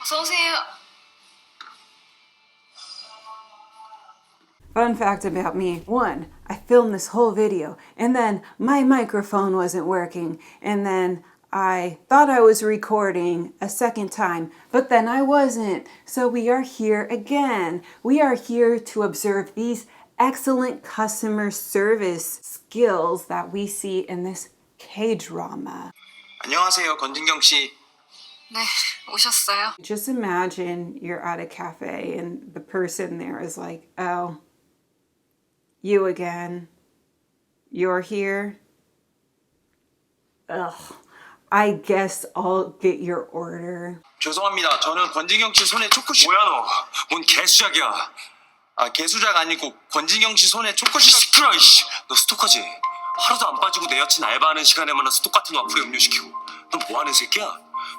어서 오세요. Fun fact about me. 1, I filmed this whole video and then my microphone wasn't working and then I thought I was recording a second time, but then I wasn't. So we are here again. We are here to observe these excellent customer service skills that we see in this K-drama. 안녕하세요, 권진경 씨. 네, 오셨어요? Just imagine you're at a cafe and the person there is like, oh, you again. You're here? Ugh. I guess I'll get your order. 죄송합니다. 저는 권진경 씨 손에 초코시. 뭐야 너? 뭔 개수작이야? 아 개수작 아니고 권진경 씨 손에 초코시. 시끄러 이씨. 너 스토커지? 하루도 안 빠지고 내 여친 알바하는 시간에만 스톡 같은 와플에 음료시키고. 너 뭐하는 새끼야?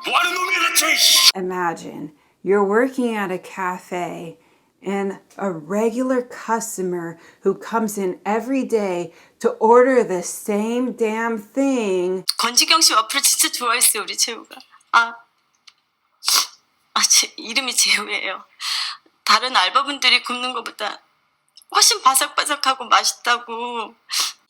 뭐하는 놈이야 대체? Imagine you're working at a cafe and a regular customer who comes in every day to order the same damn thing. 권지경 씨 와플을 진짜 좋아했어요, 우리 재우가. 제 이름이 재우예요. 다른 알바분들이 굽는 것보다 훨씬 바삭바삭하고 맛있다고.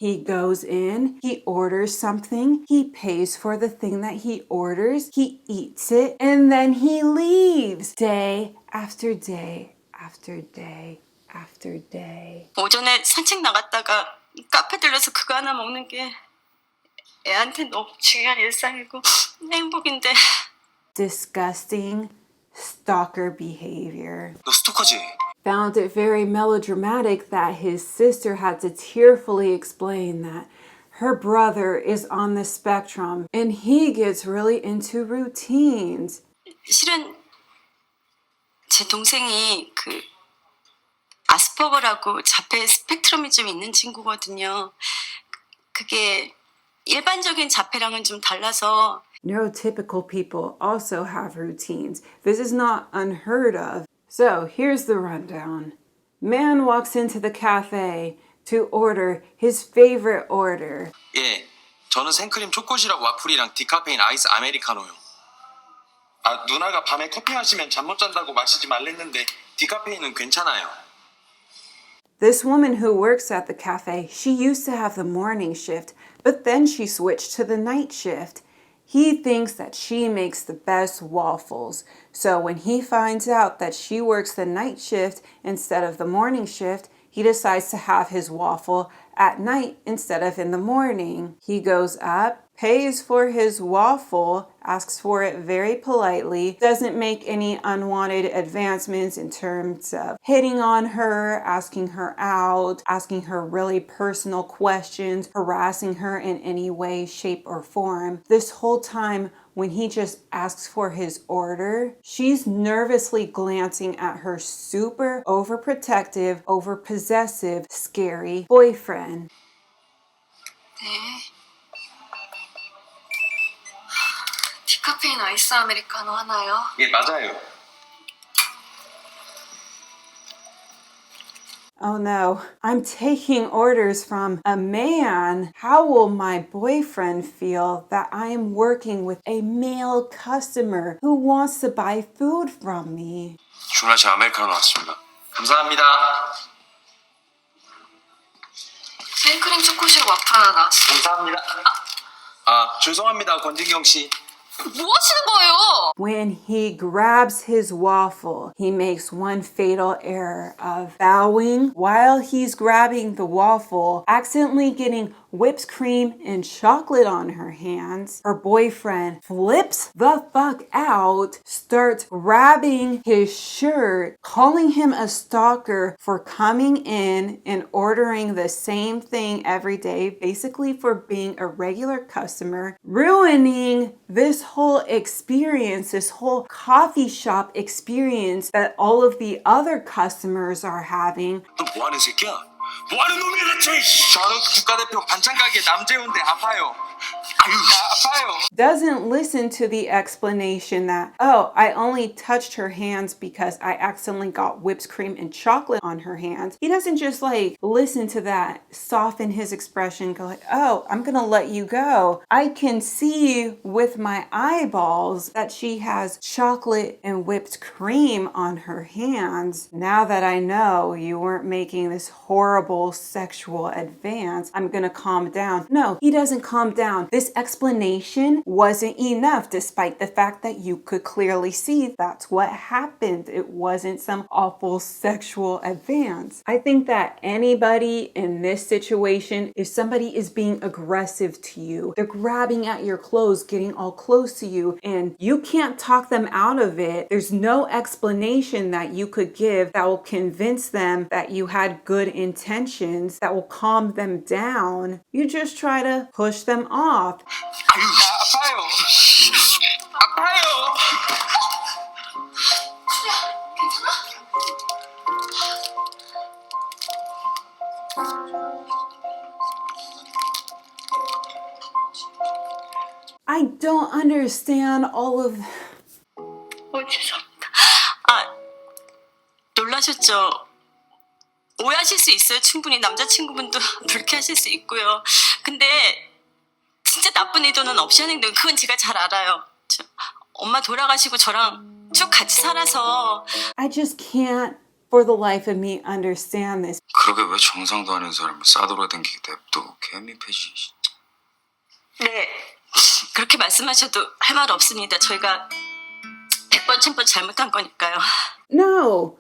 He goes in, he orders something, he pays for the thing that he orders, he eats it, and then he leaves day after day after day after day. 오전에 산책 나갔다가 카페 들러서 그거 하나 먹는 게 애한테 너무 중요한 일상이고 행복인데. Disgusting stalker behavior. 너 스토커지? Found it very melodramatic that his sister had to tearfully explain that her brother is on the spectrum and he gets really into routines. 실은 제 동생이 그 아스퍼거라고 자폐 스펙트럼이 좀 있는 친구거든요. 그게 일반적인 자폐랑은 좀 달라서. Neurotypical people also have routines. This is not unheard of. So here's the rundown. Man walks into the cafe to order his favorite order. 예, 저는 생크림 초코시락 와플이랑 디카페인 아이스 아메리카노요. 아 누나가 밤에 커피 마시면 잠 못 잔다고 마시지 말랬는데 디카페인은 괜찮아요. This woman who works at the cafe, she used to have the morning shift, but then she switched to the night shift. He thinks that she makes the best waffles. So when he finds out that she works the night shift instead of the morning shift, he decides to have his waffle at night instead of in the morning. He goes up, pays for his waffle, asks for it very politely, doesn't make any unwanted advancements in terms of hitting on her, asking her out, asking her really personal questions, harassing her in any way, shape, or form. This whole time, when he just asks for his order, she's nervously glancing at her super overprotective, overpossessive, scary boyfriend. 네. 디카페인 아이스 아메리카노 하나요? 예 맞아요. Oh no, I'm taking orders from a man. How will my boyfriend feel that I am working with a male customer who wants to buy food from me? 주문하신 아메리카노 나왔습니다. 감사합니다. 생크림 초코시락 와플 하나 나왔어요. 감사합니다. 아 죄송합니다 권진경 씨. 뭐 하시는 거예요? When he grabs his waffle, he makes one fatal error of bowing while he's grabbing the waffle, accidentally getting whipped cream and chocolate on her hands. Her boyfriend flips the fuck out, starts grabbing his shirt, calling him a stalker for coming in and ordering the same thing every day, basically for being a regular customer, ruining this whole experience, this whole coffee shop experience that all of the other customers are having. 너 뭐하는 새끼야? 뭐하는 놈이야 대체? 저는 국가대표 반찬 가게 남재훈데 아파요. 아유, 아파요. Doesn't listen to the explanation that, oh, I only touched her hands because I accidentally got whipped cream and chocolate on her hands. He doesn't just like listen to that, soften his expression, go like, oh, I'm gonna let you go. I can see with my eyeballs that she has chocolate and whipped cream on her hands. Now that I know you weren't making this horrible sexual advance, I'm gonna calm down. No, he doesn't calm down. This explanation wasn't enough, despite the fact that you could clearly see that's what happened. It wasn't some awful sexual advance. I think that anybody in this situation, if somebody is being aggressive to you, they're grabbing at your clothes, getting all close to you, and you can't talk them out of it, there's no explanation that you could give that will convince them that you had good intentions, that will calm them down. You just try to push them off. 아유, 아파요. 아파요. I don't understand all of... 죄송합니다. 놀라셨죠? 오해하실 수 있어요. 충분히 남자친구분도 불쾌하실 수 있고요. 근데 진짜 나쁜 의도는 없이 하는 행동, 그건 제가 잘 알아요. 엄마 돌아가시고 저랑 쭉 같이 살아서 I just can't for the life of me understand this. 그러게 왜 정상도 아닌 사람을 싸돌아다니게 냅둬. 개미패지. 네, 그렇게 말씀하셔도 할 말 없습니다. 저희가 100번 1000번 잘못한 거니까요. No,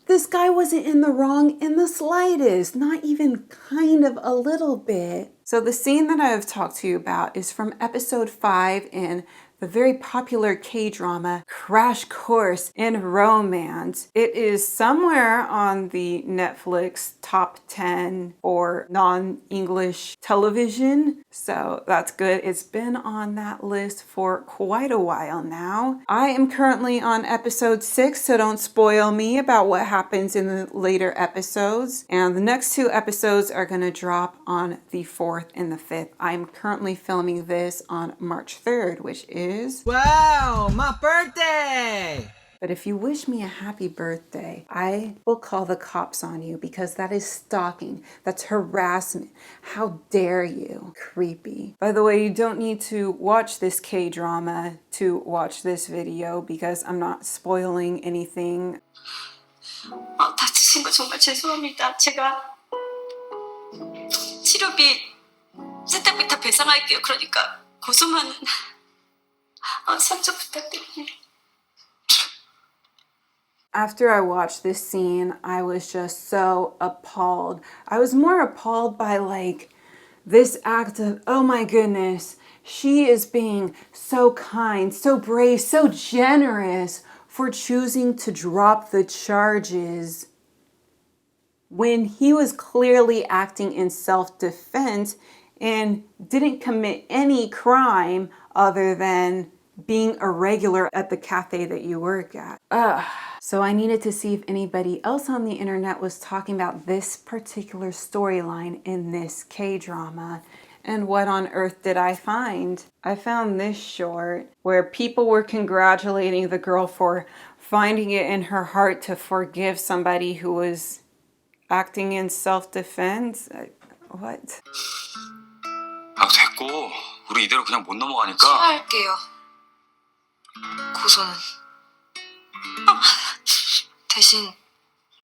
this guy wasn't in the wrong in the slightest, not even kind of a little bit. So the scene that I've talked to you about is from episode 5 in the very popular K-drama Crash Course in Romance. It is somewhere on the Netflix top 10 for non-English television. So that's good. It's been on that list for quite a while now. I am currently on episode 6, so don't spoil me about what happens in the later episodes. And the next 2 episodes are going to drop on the 4th and the 5th. I'm currently filming this on March 3rd, which is... Wow, my birthday! But if you wish me a happy birthday, I will call the cops on you because that is stalking. That's harassment. How dare you? Creepy. By the way, you don't need to watch this K-drama to watch this video because I'm not spoiling anything. 다치신 거 정말 죄송합니다. 제가 치료비 세탁비 다 배상할게요. 그러니까 고소만 상처 부탁드립니다. After I watched this scene, I was just so appalled. I was more appalled by like this act of, oh my goodness, she is being so kind, so brave, so generous for choosing to drop the charges when he was clearly acting in self-defense and didn't commit any crime other than being a regular at the cafe that you work at. So I needed to see if anybody else on the internet was talking about this particular storyline in this K-drama. And what on earth did I find? I found this short where people were congratulating the girl for finding it in her heart to forgive somebody who was acting in self-defense. What? 됐고. 우리 이대로 그냥 못 넘어가니까. 취하할게요. 고소는. 대신.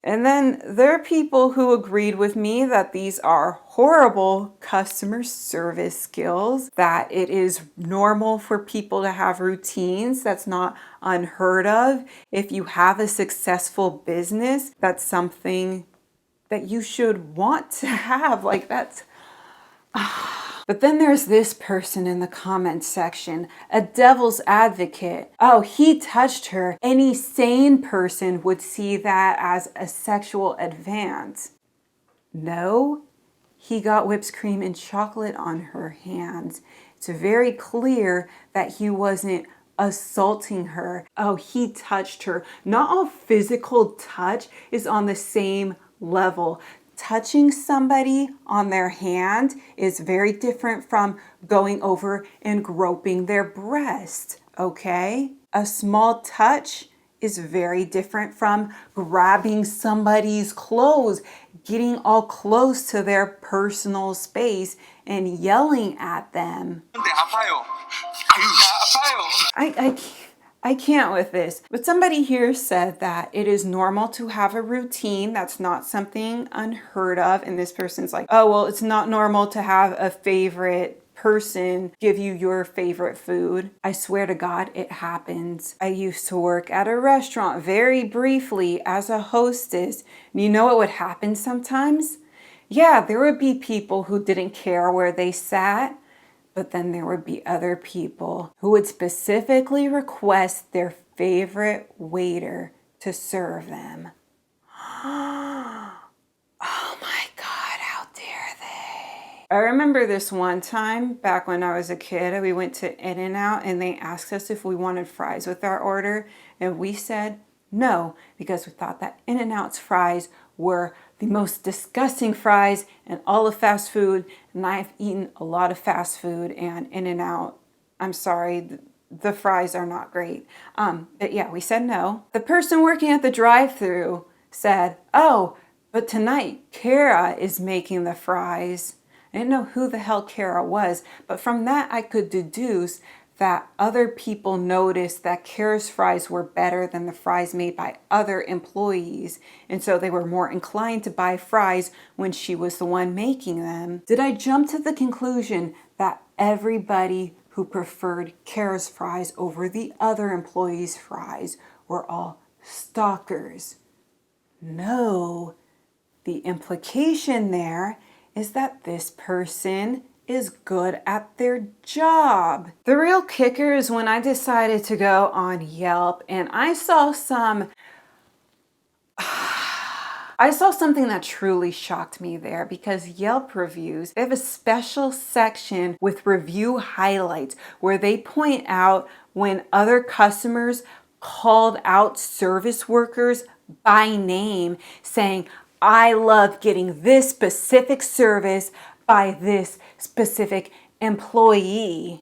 And then there are people who agreed with me that these are horrible customer service skills, that it is normal for people to have routines. That's not unheard of. If you have a successful business, that's something that you should want to have. Like that's... But then there's this person in the comments section, a devil's advocate. Oh, he touched her. Any sane person would see that as a sexual advance. No, he got whipped cream and chocolate on her hands. It's very clear that he wasn't assaulting her. Oh, he touched her. Not all physical touch is on the same level. touching somebody on their hand is very different from going over and groping their breast, okay? A small touch is very different from grabbing somebody's clothes, getting all close to their personal space and yelling at them. 근데 아파요. 아유, 아파요. I can't with this. But somebody here said that it is normal to have a routine. That's not something unheard of. And this person's like, oh, well, it's not normal to have a favorite person give you your favorite food. I swear to God, it happens. I used to work at a restaurant very briefly as a hostess. And you know what would happen sometimes? Yeah, there would be people who didn't care where they sat. But then there would be other people who would specifically request their favorite waiter to serve them. Oh my God, how dare they? I remember this one time back when I was a kid, we went to In-N-Out and they asked us if we wanted fries with our order. And we said no, because we thought that In-N-Out's fries were the most disgusting fries in all of fast food. And I've eaten a lot of fast food, and In-N-Out, I'm sorry, the fries are not great. But yeah, we said no. The person working at the drive-thru said, oh, but tonight Kara is making the fries. I didn't know who the hell Kara was, but from that I could deduce that other people noticed that Kara's fries were better than the fries made by other employees. And so they were more inclined to buy fries when she was the one making them. Did I jump to the conclusion that everybody who preferred Kara's fries over the other employees' fries were all stalkers? No. The implication there is that this person is good at their job. The real kicker is when I decided to go on Yelp and I saw something that truly shocked me there, because Yelp reviews, they have a special section with review highlights where they point out when other customers called out service workers by name saying, I love getting this specific service by this specific employee.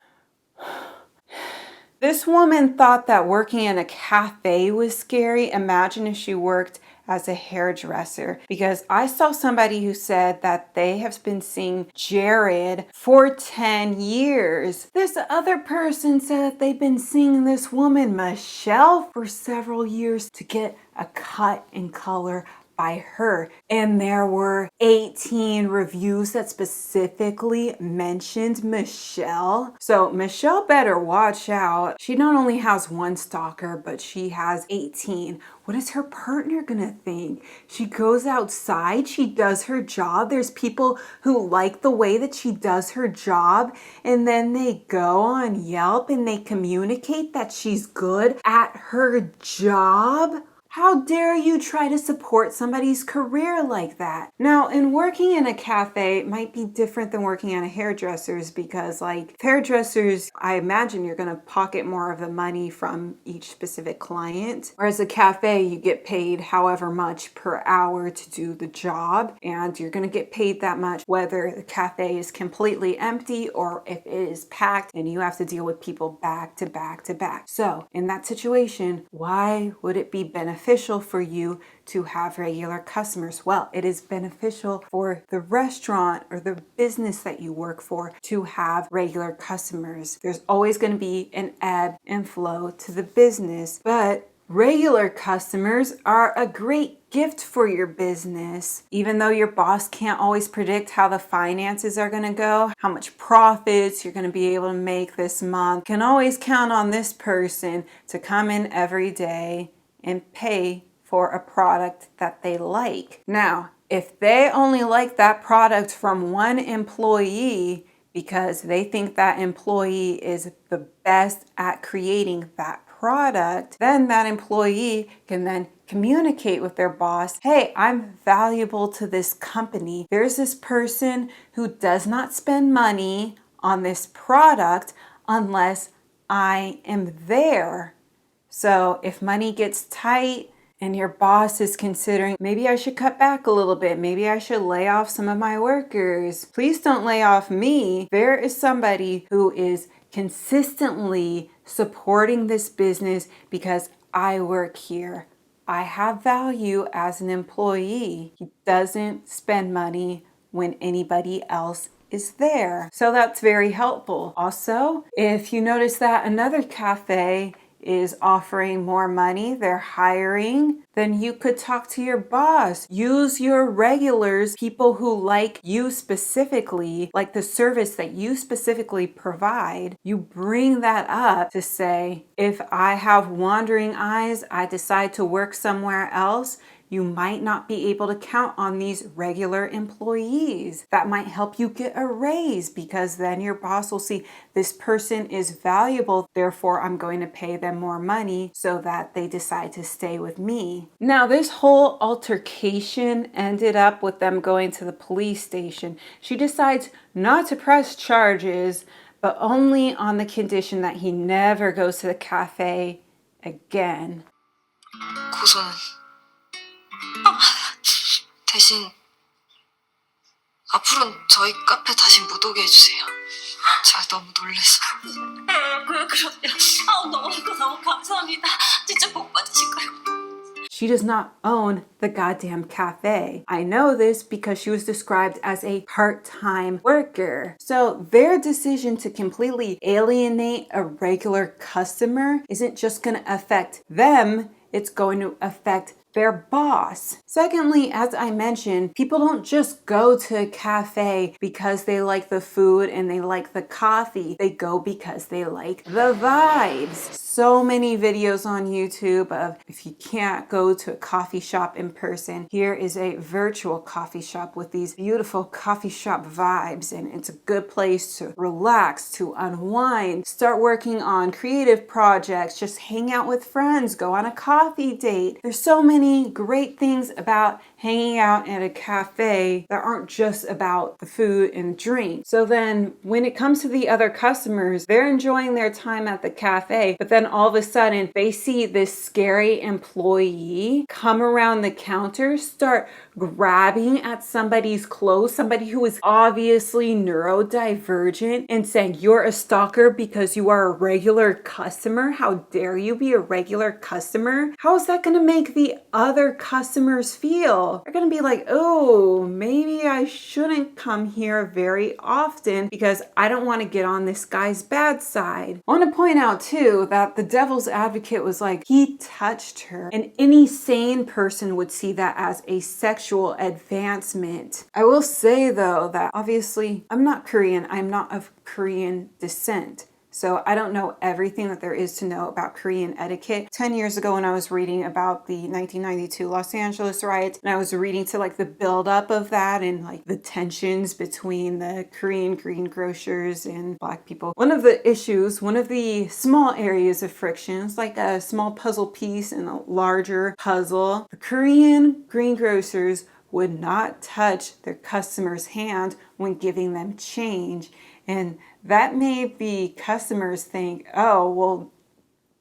This woman thought that working in a cafe was scary. Imagine if she worked as a hairdresser, because I saw somebody who said that they have been seeing Jared for 10 years. This other person said that they've been seeing this woman, Michelle, for several years to get a cut and color by her. And there were 18 reviews that specifically mentioned Michelle. So Michelle better watch out. She not only has one stalker, but she has 18. What is her partner gonna think? She goes outside, she does her job. There's people who like the way that she does her job, and then they go on Yelp and they communicate that she's good at her job. How dare you try to support somebody's career like that? Now, in working in a cafe, it might be different than working at a hairdresser's, because like hairdressers, I imagine you're gonna pocket more of the money from each specific client. Whereas a cafe, you get paid however much per hour to do the job, and you're gonna get paid that much whether the cafe is completely empty or if it is packed and you have to deal with people back to back to back. So in that situation, why would it be beneficial for you to have regular customers? Well, it is beneficial for the restaurant or the business that you work for to have regular customers. There's always going to be an ebb and flow to the business, but regular customers are a great gift for your business. Even though your boss can't always predict how the finances are going to go, how much profits you're going to be able to make this month, you can always count on this person to come in every day and pay for a product that they like. Now, if they only like that product from one employee because they think that employee is the best at creating that product, then that employee can then communicate with their boss, hey, I'm valuable to this company. There's this person who does not spend money on this product unless I am there. So if money gets tight and your boss is considering, maybe I should cut back a little bit, maybe I should lay off some of my workers. Please don't lay off me. There is somebody who is consistently supporting this business because I work here. I have value as an employee. He doesn't spend money when anybody else is there. So that's very helpful. Also, if you notice that another cafe is offering more money, they're hiring, then you could talk to your boss. Use your regulars, people who like you specifically, like the service that you specifically provide. You bring that up to say, if I have wandering eyes, I decide to work somewhere else, you might not be able to count on these regular employees. That might help you get a raise because then your boss will see this person is valuable, therefore I'm going to pay them more money so that they decide to stay with me. Now, this whole altercation ended up with them going to the police station. She decides not to press charges, but only on the condition that he never goes to the cafe again. 고소는 대신 앞으로는 저희 카페 다시 못 오게 해주세요. 제가 너무 놀랐어요. 그럼요. 너무 감사합니다. 진짜 복 받으실 거예요. She does not own the goddamn cafe. I know this because she was described as a part-time worker. So their decision to completely alienate a regular customer isn't just going to affect them, it's going to affect their boss. Secondly, as I mentioned, people don't just go to a cafe because they like the food and they like the coffee. They go because they like the vibes. So many videos on YouTube of if you can't go to a coffee shop in person, here is a virtual coffee shop with these beautiful coffee shop vibes, and it's a good place to relax, to unwind, start working on creative projects, just hang out with friends, go on a coffee date. There's so many great things about hanging out at a cafe that aren't just about the food and drink. So then when it comes to the other customers, they're enjoying their time at the cafe, but then all of a sudden they see this scary employee come around the counter, start grabbing at somebody's clothes, somebody who is obviously neurodivergent, and saying, you're a stalker because you are a regular customer. How dare you be a regular customer? How is that going to make the other customers feel? They're going to be like, oh, maybe I shouldn't come here very often because I don't want to get on this guy's bad side. I want to point out too that the devil's advocate was like, he touched her, and any sane person would see that as a sexual advancement. I will say though that obviously I'm not Korean, I'm not of Korean descent. So I don't know everything that there is to know about Korean etiquette. 10 years ago when I was reading about the 1992 Los Angeles riots, and I was reading to like the buildup of that and like the tensions between the Korean greengrocers and Black people. One of the issues, one of the small areas of friction, it's like a small puzzle piece in a larger puzzle. The Korean greengrocers would not touch their customers' hand when giving them change. And that made the customers think, oh, well,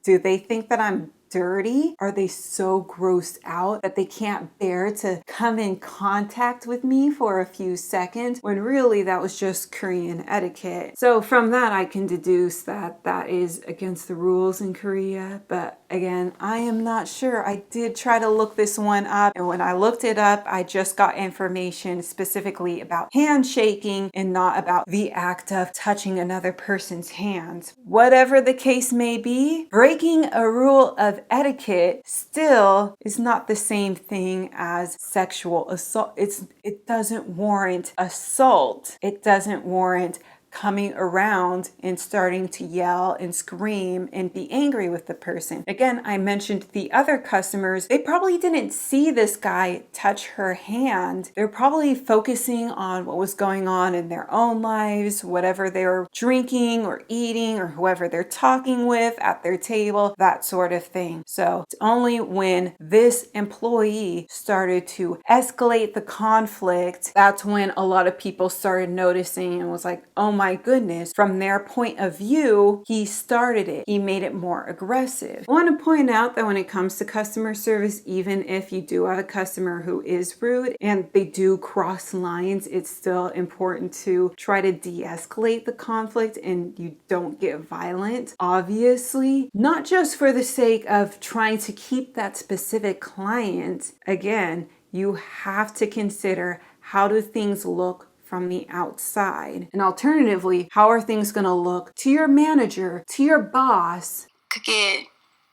do they think that I'm dirty? Are they so grossed out that they can't bear to come in contact with me for a few seconds, when really that was just Korean etiquette? So from that, I can deduce that that is against the rules in Korea. But again, I am not sure. I did try to look this one up, and when I looked it up, I just got information specifically about handshaking and not about the act of touching another person's hands. Whatever the case may be, breaking a rule of etiquette still is not the same thing as sexual assault. It doesn't warrant assault. It doesn't warrant coming around and starting to yell and scream and be angry with the person. Again, I mentioned the other customers, they probably didn't see this guy touch her hand. They're probably focusing on what was going on in their own lives, whatever they were drinking or eating or whoever they're talking with at their table, that sort of thing. So it's only when this employee started to escalate the conflict, that's when a lot of people started noticing and was like, oh my goodness, from their point of view, he started it. He made it more aggressive. I want to point out that when it comes to customer service, even if you do have a customer who is rude and they do cross lines, it's still important to try to de-escalate the conflict and you don't get violent. Obviously, not just for the sake of trying to keep that specific client. Again, you have to consider, how do things look from the outside? And alternatively, how are things going to look to your manager, to your boss? 그게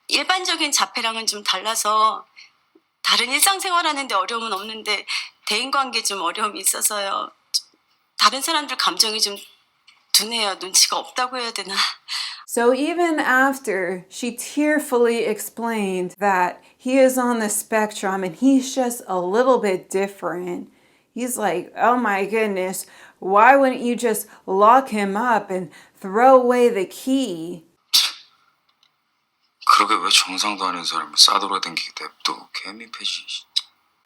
일반적인 자폐랑은 좀 달라서 다른 일상생활하는데 어려움은 없는데 대인관계 좀 어려움이 있어서요. 다른 사람들 감정이 좀 둔해요. 눈치가 없다고 해야 되나? So even after she tearfully explained that he is on the spectrum and he's just a little bit different, he's like, oh my goodness, why wouldn't you just lock him up and throw away the key? 그러게 왜 정상도 아닌 사람을 싸돌아다니게 냅둬. 개미패지.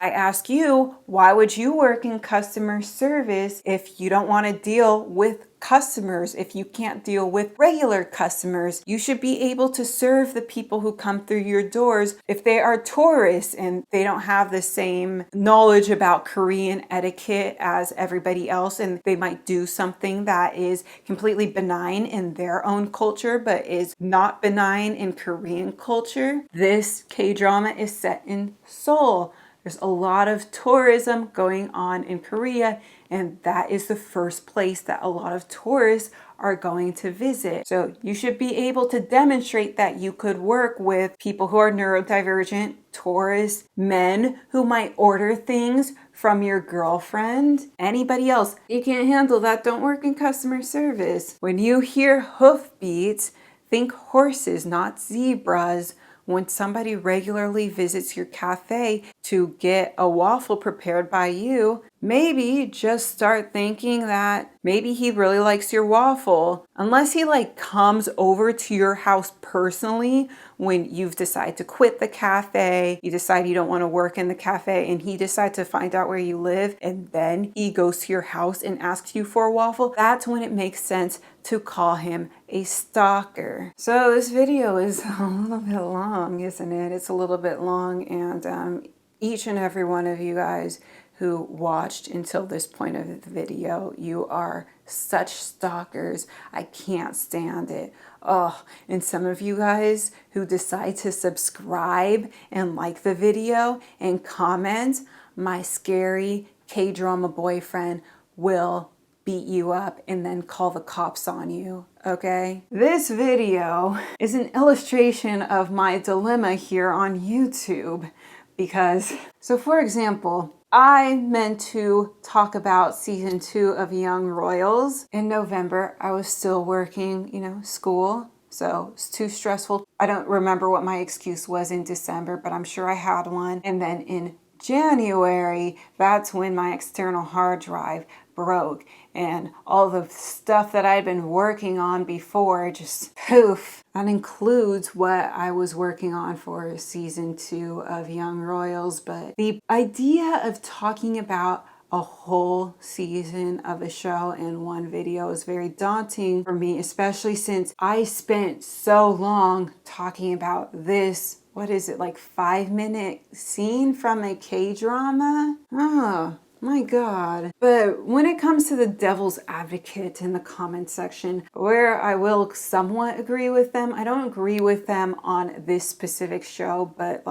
I ask you, why would you work in customer service if you don't want to deal with customers? If you can't deal with regular customers, you should be able to serve the people who come through your doors. If they are tourists and they don't have the same knowledge about Korean etiquette as everybody else, and they might do something that is completely benign in their own culture but is not benign in Korean culture. This K-drama is set in Seoul. There's a lot of tourism going on in Korea, and that is the first place that a lot of tourists are going to visit. So you should be able to demonstrate that you could work with people who are neurodivergent, tourists, men who might order things from your girlfriend, anybody else. You can't handle that, don't work in customer service. When you hear hoofbeats, think horses, not zebras. When somebody regularly visits your cafe to get a waffle prepared by you, maybe just start thinking that maybe he really likes your waffle. Unless he comes over to your house personally when you've decided to quit the cafe, you decide you don't want to work in the cafe, and he decides to find out where you live, and then he goes to your house and asks you for a waffle, that's when it makes sense to call him a stalker. So this video is a little bit long, isn't it? It's a little bit long, and each and every one of you guys who watched until this point of the video, you are such stalkers. I can't stand it. Oh, and some of you guys who decide to subscribe and like the video and comment, my scary K-drama boyfriend will beat you up and then call the cops on you, okay? This video is an illustration of my dilemma here on YouTube because, so for example, I meant to talk about season 2 of Young Royals in November. I was still working, school, so it's too stressful. I don't remember what my excuse was in December, but I'm sure I had one. And then in January, that's when my external hard drive broke and all the stuff that I'd been working on before just poof. That includes what I was working on for season 2 of Young Royals, but the idea of talking about a whole season of a show in one video is very daunting for me, especially since I spent so long talking about this, what is it, 5-minute scene from a K-drama? Oh my God. But when it comes to the devil's advocate in the comment section, where I will somewhat agree with them, I don't agree with them on this specific show, but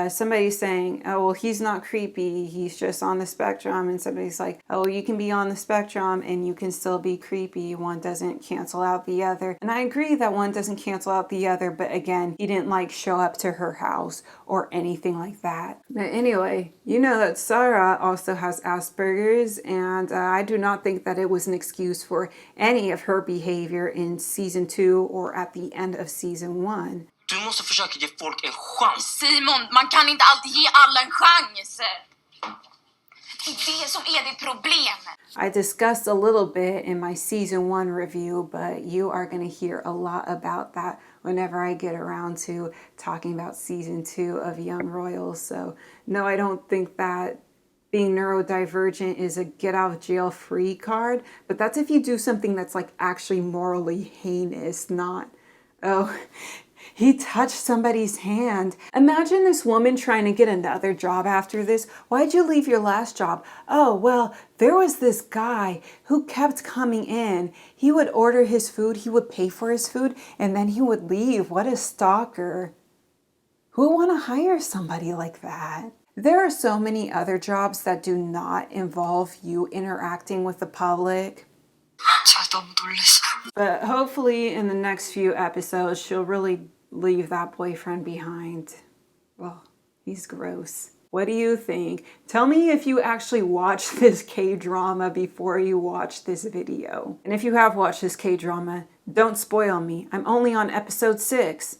somebody's saying, oh, well, he's not creepy, he's just on the spectrum. And somebody's like, oh, you can be on the spectrum and you can still be creepy. One doesn't cancel out the other. And I agree that one doesn't cancel out the other. But again, he didn't show up to her house or anything like that. But anyway, you know that Sarah also has Asperger's. And I do not think that it was an excuse for any of her behavior in season 2 or at the end of season 1. Du måste försöka ge folk en chans. Simon, man kan inte alltid ge alla en chans. Det är det som är det problemet. I discussed a little bit in my season 1 review, but you are going to hear a lot about that whenever I get around to talking about season 2 of Young Royals. So no, I don't think that being neurodivergent is a get out of jail free card, but that's if you do something that's like actually morally heinous, not, oh, he touched somebody's hand. Imagine this woman trying to get another job after this. Why'd you leave your last job? Oh, well, there was this guy who kept coming in. He would order his food, he would pay for his food, and then he would leave. What a stalker. Who would want to hire somebody like that? There are so many other jobs that do not involve you interacting with the public. 제가 너무 놀랐어요. But hopefully in the next few episodes, she'll really leave that boyfriend behind. Well, he's gross. What do you think? Tell me if you actually watched this K-drama before you watched this video. And if you have watched this K-drama, don't spoil me. I'm only on episode 6.